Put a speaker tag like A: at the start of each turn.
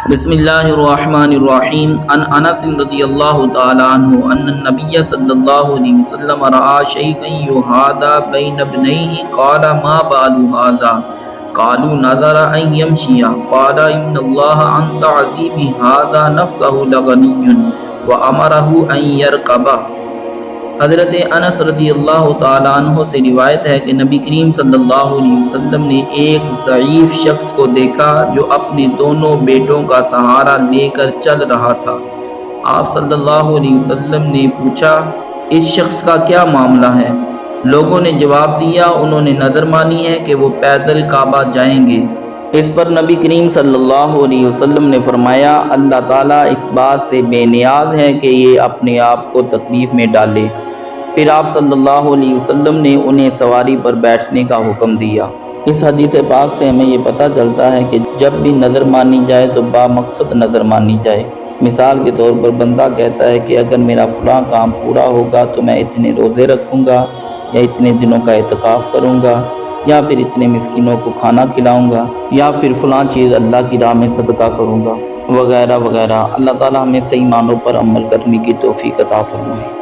A: بسم اللہ الرحمن الرحیم عن انس رضی اللہ تعالی عنہ ان النبی صلی اللہ علیہ وسلم رأى شیخا یحاذی بین ابنیہ قال ما بال ھذا قالوا نظر ان یمشی قال ان اللہ عن تعذیب ھذا نفسہ لغنی وامرہ ان یرکب۔ حضرت انس رضی اللہ تعالیٰ عنہ سے روایت ہے کہ نبی کریم صلی اللہ علیہ وسلم نے ایک ضعیف شخص کو دیکھا جو اپنے دونوں بیٹوں کا سہارا لے کر چل رہا تھا۔ آپ صلی اللہ علیہ وسلم نے پوچھا اس شخص کا کیا معاملہ ہے؟ لوگوں نے جواب دیا انہوں نے نظر مانی ہے کہ وہ پیدل کعبہ جائیں گے۔ اس پر نبی کریم صلی اللہ علیہ وسلم نے فرمایا اللہ تعالیٰ اس بات سے بے نیاز ہے کہ یہ اپنے آپ کو تکلیف میں ڈالے۔ پھر آپ صلی اللہ علیہ وسلم نے انہیں سواری پر بیٹھنے کا حکم دیا۔ اس حدیث پاک سے ہمیں یہ پتہ چلتا ہے کہ جب بھی نظر مانی جائے تو با مقصد نظر مانی جائے۔ مثال کے طور پر بندہ کہتا ہے کہ اگر میرا فلاں کام پورا ہوگا تو میں اتنے روزے رکھوں گا یا اتنے دنوں کا اعتکاف کروں گا یا پھر اتنے مسکینوں کو کھانا کھلاؤں گا یا پھر فلاں چیز اللہ کی راہ میں صدقہ کروں گا وغیرہ وغیرہ۔ اللہ تعالیٰ ہمیں صحیح معنوں پر عمل کرنے کی توفیق عطا فرمائے۔